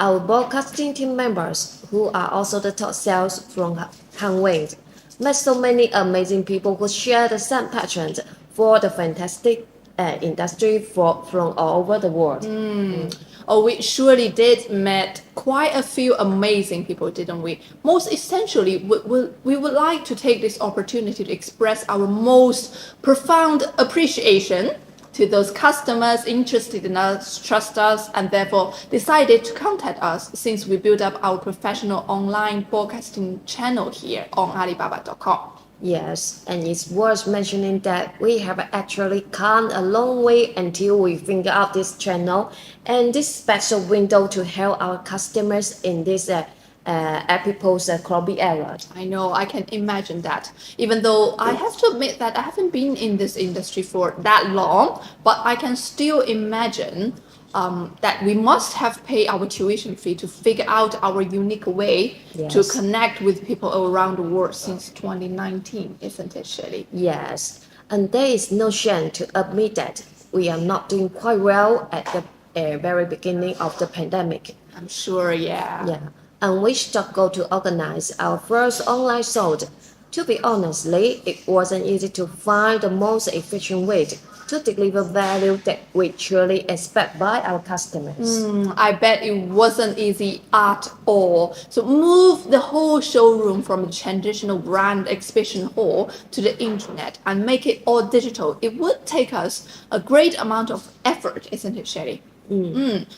Our broadcasting team members, who are also the top sales from Hanwei, met so many amazing people who share the same passion for the fantastic industry from all over the world. Oh, we surely did met quite a few amazing people, didn't we? Most essentially, we would like to take this opportunity to express our most profound appreciation to those customers interested in us, trust us, and therefore decided to contact us since we built up our professional online broadcasting channel here on Alibaba.com. Yes, and it's worth mentioning that we have actually come a long way until we figure out this channel and this special window to help our customers in this post-COVID era. I know, I can imagine that. Even though I have to admit that I haven't been in this industry for that long, but I can still imagine that we must have paid our tuition fee to figure out our unique way to Yes. connect with people around the world since 2019, isn't it, Shirley? Yes, and there is no shame to admit that we are not doing quite well at the very beginning of the pandemic. I'm sure, yeah. Yeah, and we struggled to organize our first online show. To be honestly, it wasn't easy to find the most efficient way to deliver value that we truly expect by our customers. I bet it wasn't easy at all. So move the whole showroom from the traditional brand exhibition hall to the internet and make it all digital. It would take us a great amount of effort, isn't it, Sherry?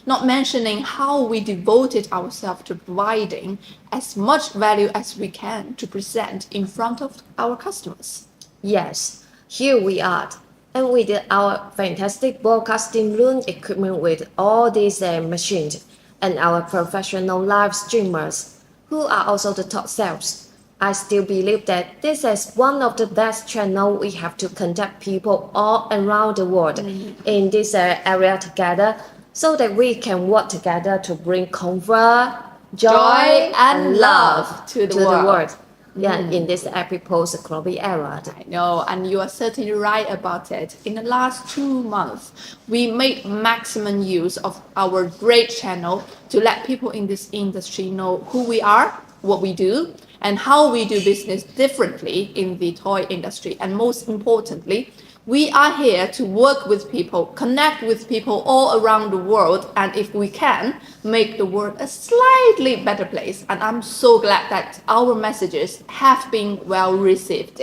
Not mentioning how we devoted ourselves to providing as much value as we can to present in front of our customers. Yes, here we are. And with our fantastic broadcasting room equipment with all these machines and our professional live streamers, who are also the top sales, I still believe that this is one of the best channels we have to contact people all around the world in this area together so that we can work together to bring comfort, joy, and love to the world. Yeah, in this epic post-COVID era. I know, and you are certainly right about it. In the last 2 months, we made maximum use of our great channel to let people in this industry know who we are, what we do, and how we do business differently in the toy industry. And most importantly, we are here to work with people, connect with people all around the world, and if we can, make the world a slightly better place. And I'm so glad that our messages have been well received.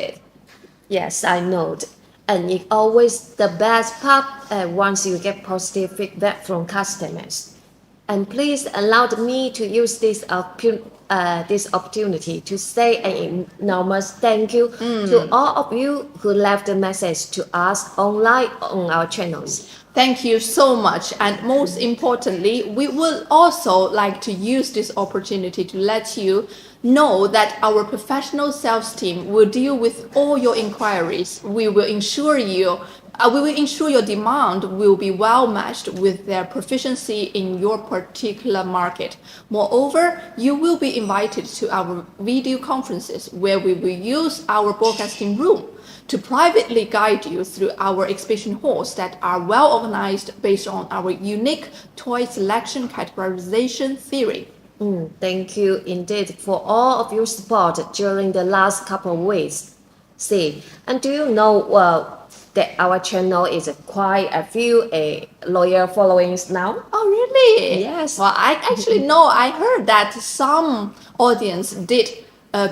Yes, I know. And it's always the best part once you get positive feedback from customers. And please allow me to use this opportunity to say an enormous thank you to all of you who left a message to us online on our channels. Thank you so much. And most importantly, we would also like to use this opportunity to let you know that our professional sales team will deal with all your inquiries. We will ensure your demand will be well matched with their proficiency in your particular market. Moreover, you will be invited to our video conferences where we will use our broadcasting room to privately guide you through our exhibition halls that are well organized based on our unique toy selection categorization theory. Thank you indeed for all of your support during the last couple of weeks. See, and do you know that our channel is quite a few loyal followings now? Oh, really? Yes. Well, I actually know. I heard that some audience did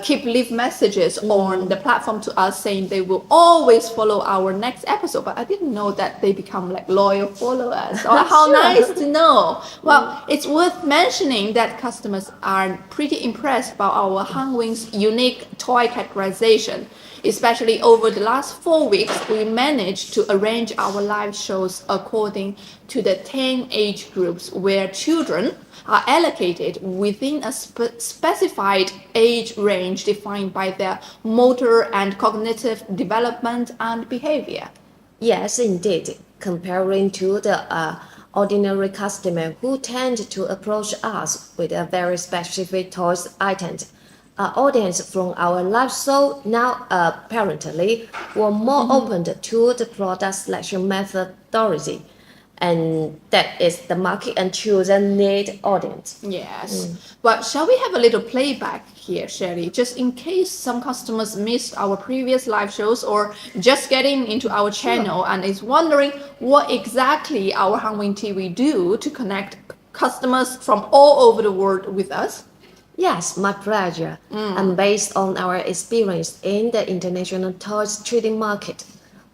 leave messages on the platform to us saying they will always follow our next episode, but I didn't know that they become like loyal followers. Oh, how nice to know. Well, it's worth mentioning that customers are pretty impressed by our Hangwing's unique toy categorization. Especially over the last 4 weeks, we managed to arrange our live shows according to the 10 age groups where children are allocated within a specified age range defined by their motor and cognitive development and behavior. Yes, indeed. Comparing to the ordinary customer who tend to approach us with a very specific toys items, audience from our live show now apparently were more open to the product selection methodology. and that is the market and chosen need audience. Yes. But shall we have a little playback here, Sherry, just in case some customers missed our previous live shows or just getting into our channel and is wondering what exactly our Hangwing TV do to connect customers from all over the world with us? Yes, my pleasure. And based on our experience in the international toys trading market,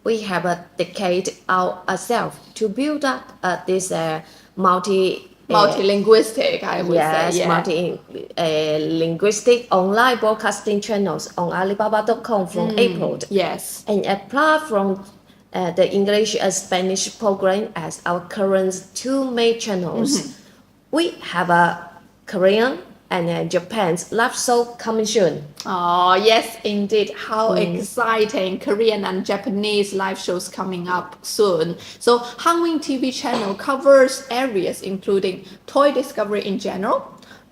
we have dedicated ourselves to build up this Multilinguistic, I would say. yes, Yeah. multi-linguistic online broadcasting channels on Alibaba.com from April. Yes. And apart from the English and Spanish program as our current two main channels, we have a Korean and Japan's live show coming soon. Oh, yes, indeed. How exciting. Korean and Japanese live shows coming up soon. So Hangwing TV channel covers areas including toy discovery in general,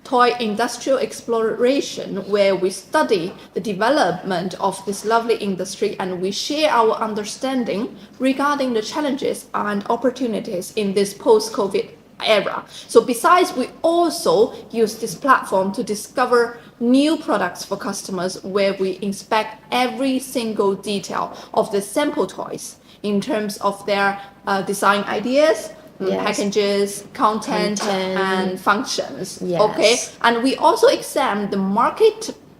toy industrial exploration, where we study the development of this lovely industry and we share our understanding regarding the challenges and opportunities in this post-COVID era. So besides, we also use this platform to discover new products for customers where we inspect every single detail of the sample toys in terms of their design ideas, packages, content, and functions. Yes. Okay, and we also examine the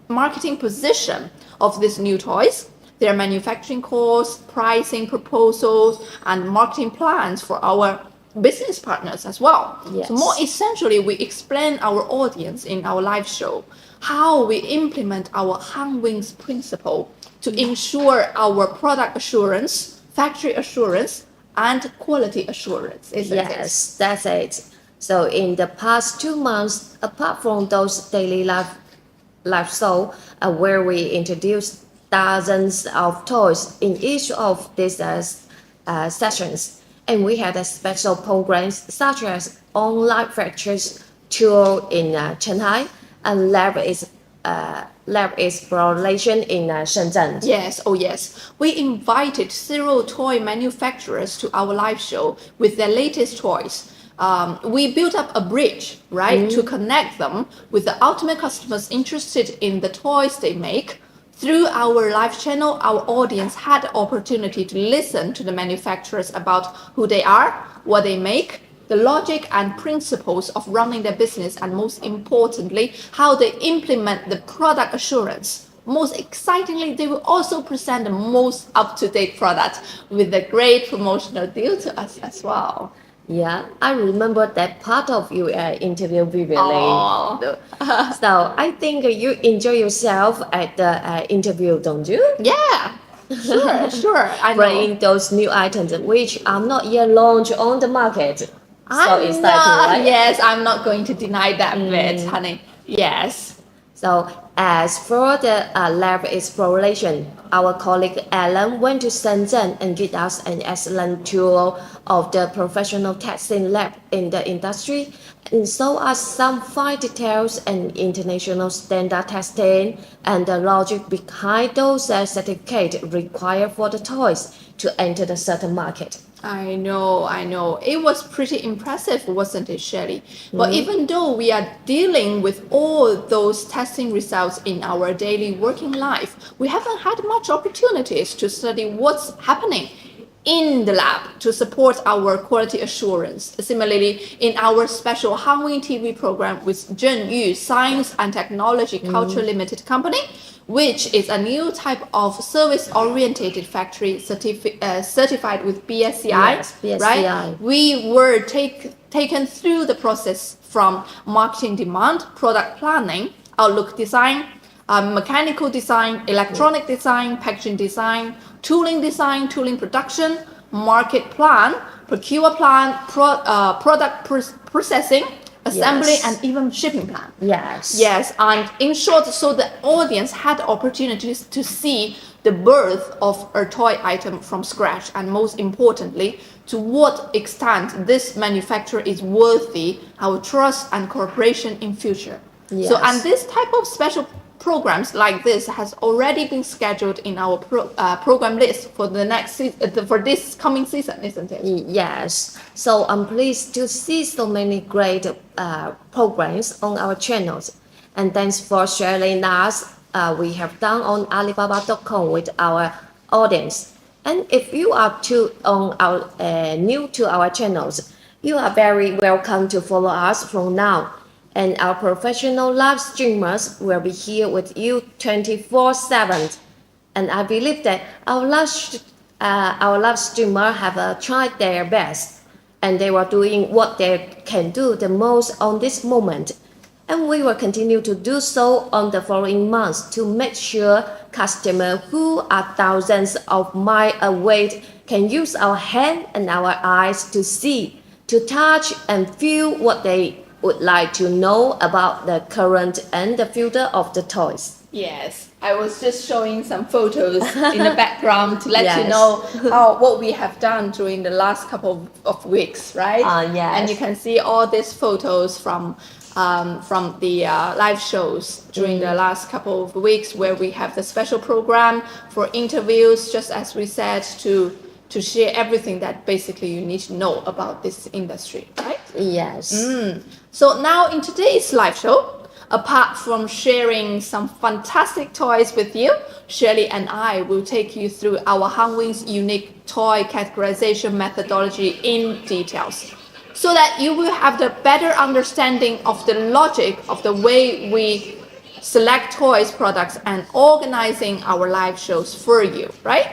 marketing position of these new toys, their manufacturing costs, pricing proposals, and marketing plans for our business partners as well. Yes. So more essentially, we explain our audience in our live show how we implement our Hangwing's principle to ensure our product assurance, factory assurance, and quality assurance, isn't it? Yes, that's it. So in the past 2 months, apart from those daily live show where we introduce dozens of toys in each of these sessions, and we had a special programs such as online factories tour in Chenghai and lab exploration in Shenzhen. Yes, oh yes. We invited several toy manufacturers to our live show with their latest toys. We built up a bridge, right, to connect them with the ultimate customers interested in the toys they make. Through our live channel, our audience had the opportunity to listen to the manufacturers about who they are, what they make, the logic and principles of running their business, and most importantly, how they implement the product assurance. Most excitingly, they will also present the most up-to-date product with a great promotional deal to us as well. Yeah, I remember that part of your interview vividly. Oh. So I think you enjoy yourself at the interview, don't you? Yeah, sure. I know. Bringing those new items which are not yet launched on the market. So I'm exciting, not, right? yes, I'm not going to deny that bit, honey. Yes. So as for the lab exploration, our colleague Alan went to Shenzhen and gave us an excellent tour of the professional testing lab in the industry and showed us some fine details and international standard testing and the logic behind those certificates required for the toys to enter the certain market. I know. It was pretty impressive, wasn't it, Shelly? But even though we are dealing with all those testing results in our daily working life, we haven't had much opportunities to study what's happening in the lab to support our quality assurance. Similarly, in our special Hangwing TV program with Zhenyu Science and Technology Culture Limited Company, which is a new type of service-oriented factory certified with BSCI, Yes, BSCI. right? We were taken through the process from marketing demand, product planning, outlook design, mechanical design, electronic design, packaging design, tooling production, market plan, procure plan, product processing, assembly, Yes. and even shipping plan. Yes. Yes, and in short, so the audience had opportunities to see the birth of a toy item from scratch, and most importantly, to what extent this manufacturer is worthy our trust and cooperation in future. So, Yes. and this type of special programs like this has already been scheduled in our program list for the next for this coming season, isn't it? Yes. So I'm pleased to see so many great programs on our channels. And thanks for sharing us. We have done on Alibaba.com with our audience. And if you are new to our channels, you are very welcome to follow us from now. And our professional live streamers will be here with you 24/7. And I believe that our live streamer have tried their best, and they were doing what they can do the most on this moment. And we will continue to do so on the following months to make sure customers who are thousands of miles away can use our hand and our eyes to see, to touch and feel what they would like to know about the current and the future of the toys. Yes, I was just showing some photos in the background to let you Yes. know what we have done during the last couple of weeks, right? Yes. And you can see all these photos from the live shows during the last couple of weeks, where we have the special program for interviews, just as we said, to share everything that basically you need to know about this industry, right? Yes. So now in today's live show, apart from sharing some fantastic toys with you, Shirley and I will take you through our Hangwing's unique toy categorization methodology in details, so that you will have the better understanding of the logic of the way we select toys products and organizing our live shows for you, right?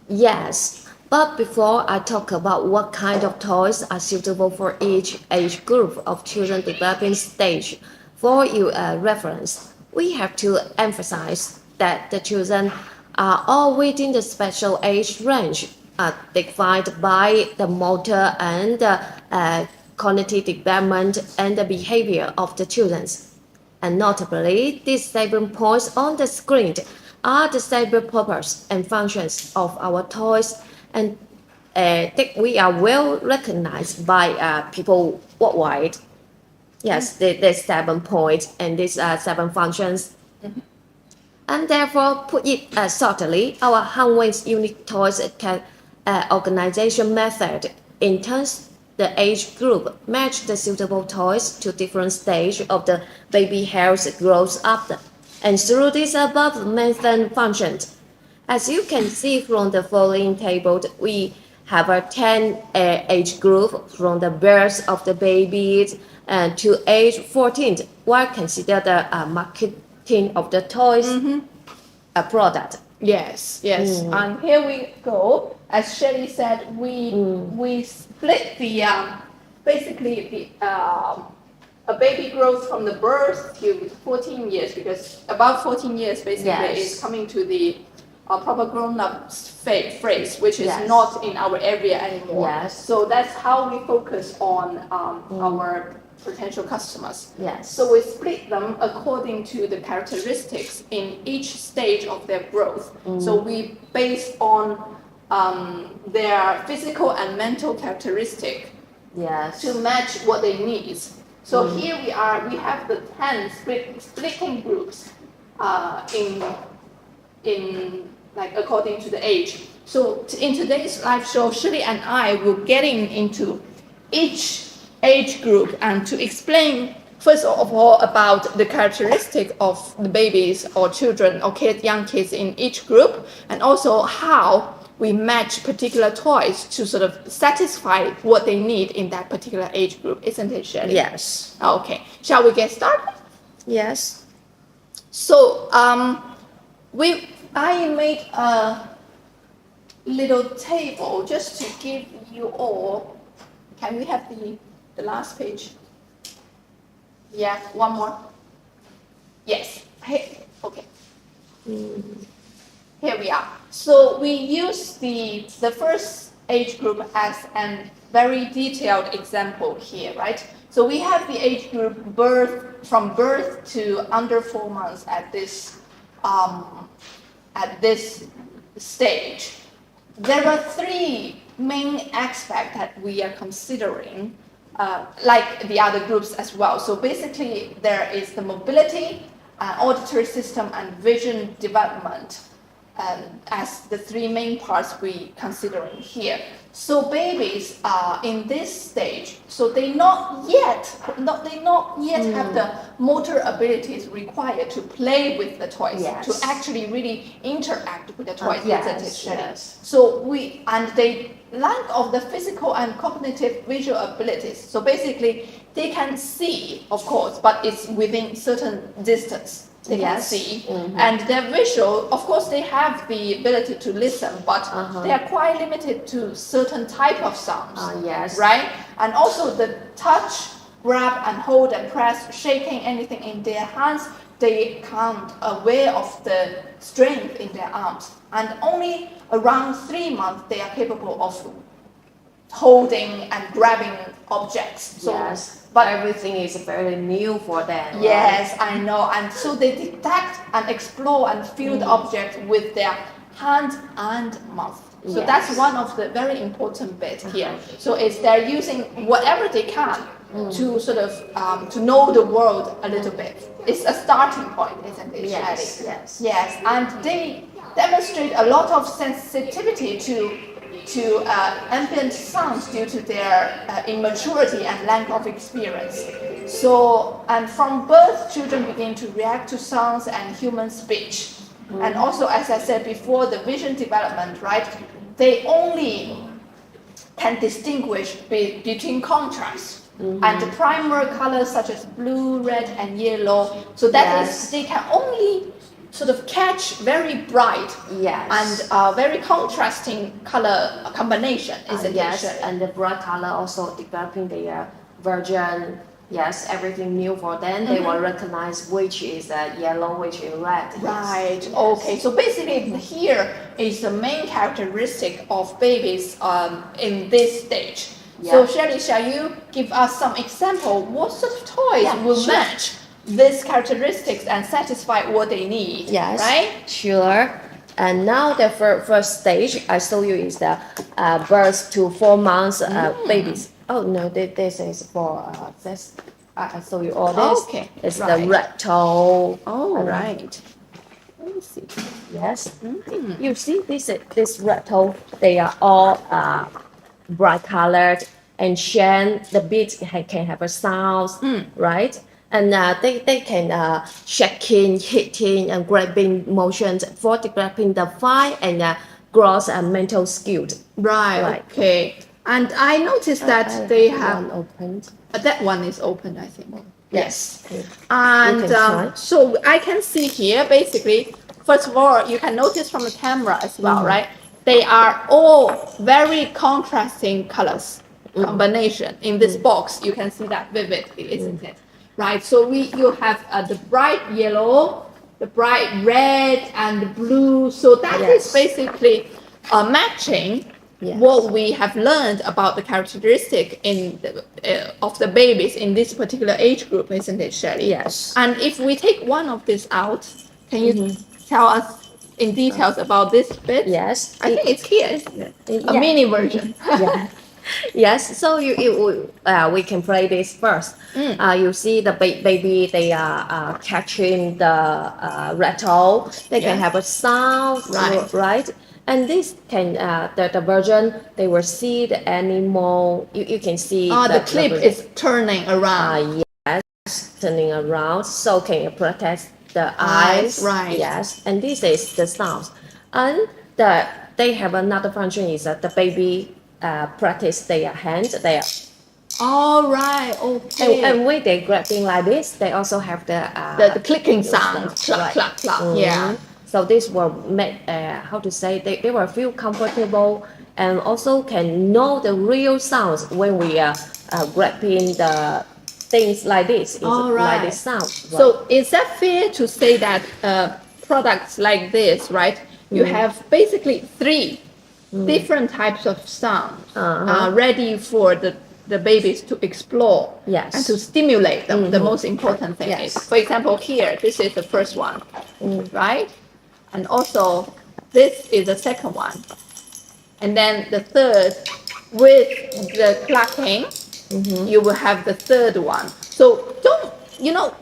Yes. But before I talk about what kind of toys are suitable for each age group of children developing stage, for your reference, we have to emphasize that the children are all within the special age range defined by the motor and cognitive development and the behavior of the children. And notably, these 7 points on the screen are the cyber purpose and functions of our toys, and that we are well recognized by people worldwide. Yes, there's 7 points and these 7 functions. And therefore, put it shortly, our Hangwing's unique toys organization method intends the age group match the suitable toys to different stages of the baby health growth up. And through these above mentioned functions, as you can see from the following table, we have a 10 age group from the birth of the babies to age 14, while consider the marketing of the toys product. Yes, yes. And here we go. As Shelley said, we split the basically the a baby growth from the birth to 14 years, because above 14 years basically is coming to the proper grown-up phase, which is not in our area anymore. Yes. So that's how we focus on our potential customers. Yes. So we split them according to the characteristics in each stage of their growth. So we base on their physical and mental characteristic to match what they need. So here we have the 10 splitting groups in like according to the age. So in today's live show, Shirley and I will getting into each age group and to explain first of all about the characteristic of the babies or children or kids, young kids in each group, and also how we match particular toys to sort of satisfy what they need in that particular age group, isn't it, Shirley? Yes. Okay, shall we get started? Yes. So I made a little table just to give you all. Can we have the last page? Yeah, one more. Yes. Hey, okay. Here we are. So we use the first age group as a very detailed example here, right? So we have the age group from birth to under 4 months at this stage. There are 3 main aspects that we are considering, like the other groups as well. So basically, there is the mobility, auditory system, and vision development as the three main parts we considering here. So babies are in this stage, so they not yet have the motor abilities required to play with the toys, Yes. to actually really interact with the toys. Yes, isn't it? yes. So they lack of the physical and cognitive visual abilities. So basically, they can see, of course, but it's within certain distance. They can Yes. see, and their visual, of course, they have the ability to listen, but they are quite limited to certain type of sounds. Yes. Right? And also the touch, grab and hold and press, shaking anything in their hands, they can't aware of the strength in their arms. And only around 3 months they are capable of holding and grabbing objects. So, Yes. but Everything is very new for them. yes, I know. And so they detect and explore and feel the object with their hand and mouth. So Yes. that's one of the very important bits here. So it's they're using whatever they can to sort of to know the world a little bit. It's a starting point, isn't it? Yes, Shelley? yes. Yes, and they demonstrate a lot of sensitivity to ambient sounds due to their immaturity and lack of experience. So, and from birth, children begin to react to sounds and human speech. And also, as I said before, the vision development, right? They only can distinguish between contrasts and the primary colors such as blue, red, and yellow. So that is, Yes. they can only sort of catch very bright Yes. and very contrasting color combination, isn't Yes, it? and the bright color also developing their version. Yes, everything new for them. They will recognize which is yellow, which is red. Yes. Right. Okay. So basically, here is the main characteristic of babies in this stage. So Yeah. Shelley, shall you give us some example? What sort of toys Yeah, will sure. match these characteristics and satisfy what they need? Yes. Right. Sure. And now the first stage I show you is the birth to 4 months babies. Oh no, this is for this. I show you all this. Okay, It's right. the red toe. Oh, right. Let me see. Yes. You see this red toe. They are all bright colored and shine. The beats can have a sound, right? And they can shaking, hitting, and grabbing motions for developing the fine and gross and mental skills. Right. Right. Okay. And I noticed that I they one have opened. that one is open, I think. Yes. And You can try. so I can see here basically, first of all, you can notice from the camera as well, right? They are all very contrasting colors combination in this box. You can see that vividly, isn't it? Right. So you have the bright yellow, the bright red, and the blue. So that is Yes. basically matching. Yes. What we have learned about the characteristic in of the babies in this particular age group, isn't it, Shelley? Yes. And if we take one of these out, can you tell us in details about this bit? Yes. I think it's here, isn't it? A Yeah. mini version. Yeah. Yes, so we can play this first. You see the baby, they are catching the rattle. They can Yeah. have a sound, Right. And this can the version they will see the animal. You can see The clip is turning around. yes, turning around, so can you protect the Eyes, eyes? right. Yes, and this is the sound, and they have another function is that the baby practice their hands. They are, All right. Okay. and when they grabbing like this, they also have the clicking sound. Clap, right. clap, clap. Yeah. So this will make how to say they will feel comfortable and also can know the real sounds when we are grabbing the things like this. It's All like right. this sound. So is that fair to say that products like this, right? You have basically three different types of sound ready for the babies to explore Yes. and to stimulate them. The most important thing Yes. is, for example, here, this is the first one, right? And also, this is the second one. And then the third, with the clacking, you will have the third one. So don't you know,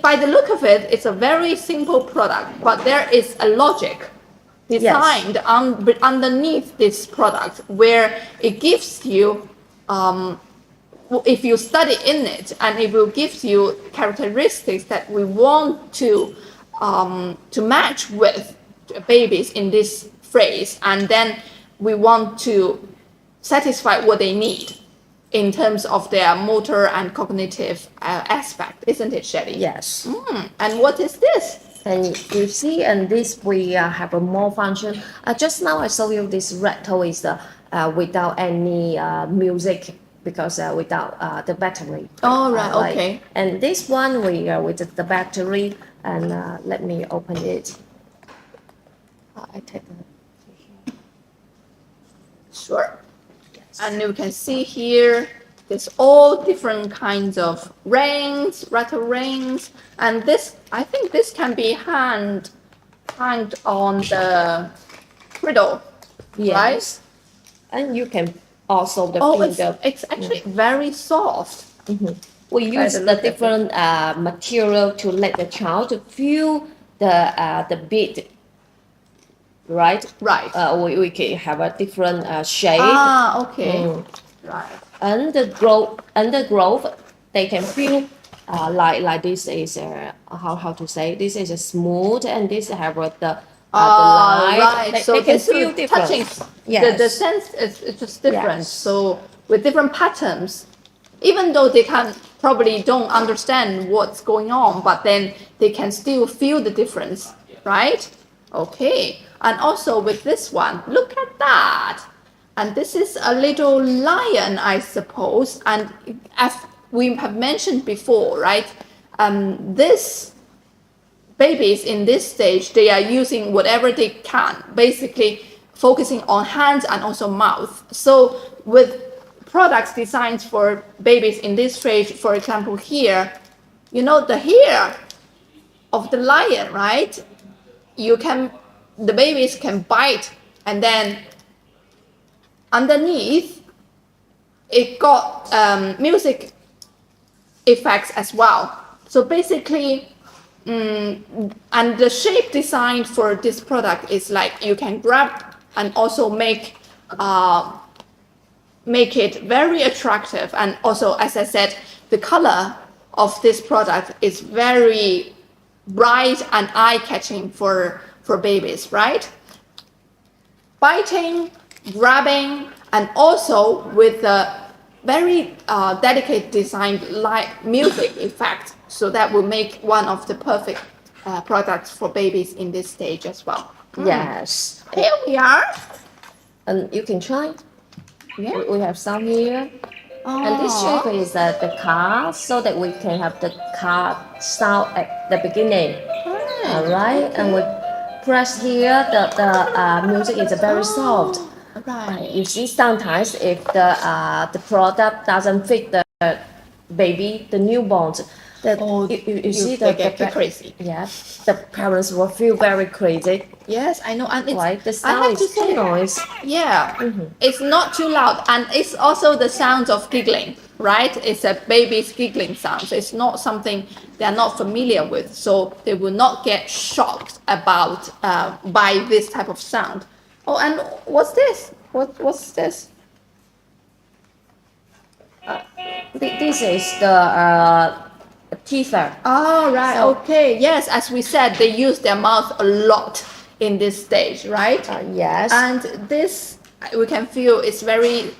by the look of it, it's a very simple product, but there is a logic designed underneath this product where it gives you, if you study in it, and it will give you characteristics that we want to match with babies in this phrase, and then we want to satisfy what they need in terms of their motor and cognitive aspect, isn't it, Shelly? Yes. And what is this? And you see, and this we have a more function. Just now I showed you this rattle is without any music because without the battery. Oh, right, okay. And this one we with the battery, and let me open it. I take the. Sure. Yes. And you can see here, there's all different kinds of rings, rattle rings, and this, I think this can be hanged on the cradle, Yes. right? And you can also the finger. It's actually very soft. We use the different material to let the child to feel the beat. Right. Right. We can have a different shape. Ah, okay. Right. And the growth, they can feel like this is how to say, this is a smooth, and this have the light. Right. So they can this feel different. touching. Yes. The sense is just different. Yes. So with different patterns, even though they probably don't understand what's going on, but then they can still feel the difference, right? Okay. And also with this one, look at that. And this is a little lion, I suppose. And as we have mentioned before, right? This babies in this stage, they are using whatever they can, basically focusing on hands and also mouth. So with products designed for babies in this stage, for example, here, you know, the hair of the lion, right? The babies can bite, and then underneath it got music effects as well. So basically, and the shape designed for this product is like you can grab and also make it very attractive. And also, as I said, the color of this product is very bright and eye-catching for babies, right? Biting, grabbing, and also with a very delicate designed music effect. So that will make one of the perfect products for babies in this stage as well. Yes. Here we are. And you can try. Yeah. We have some here. And this shape is the car, so that we can have the car sound at the beginning. All right. And we press here, the music is very soft. Right. You see, sometimes if the product doesn't fit the baby, the newborns, you see they get crazy. Yeah, the parents will feel very crazy. Yes, I know, and it's Right, the sound is too noise. Yeah, it's not too loud, and it's also the sound of giggling, right? It's a baby's giggling sound. So it's not something they are not familiar with, so they will not get shocked about by this type of sound. Oh, and what's this? What's this? This is the teether. Oh, right. So- Okay. Yes, as we said, they use their mouth a lot in this stage, right? Yes. And this we can feel is very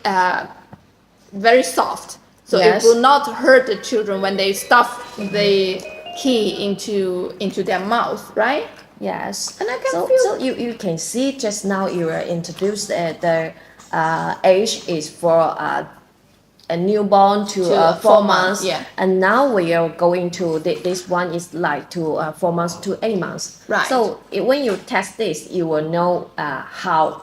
soft, so Yes. it will not hurt the children when they stuff the key into their mouth, right? Yes. And I can so, feel- so you can see just now you were introduced the age is for a newborn to 4 months. Yeah. And now we are going to this one is like to 4 months to 8 months. Right. So when you test this, you will know how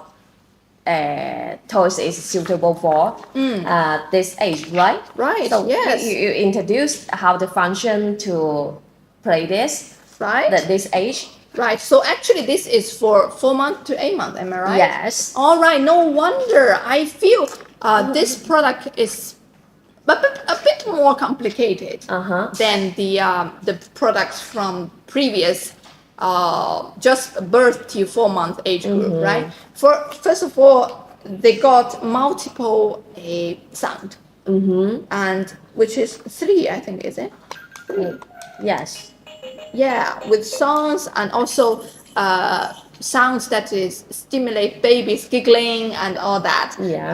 toys is suitable for this age, right? Right, So yes. you introduce how the function to play this, Right. this age. Right. So actually, this is for 4 months to 8 months. Am I right? Yes. All right. No wonder. I feel this product is a bit bit more complicated than the products from previous just birth to 4-month age group, right? First of all, they got multiple sound, and which is 3, I think, is it? Yes. Yeah, with songs and also sounds that is stimulate babies giggling and all that. Yeah.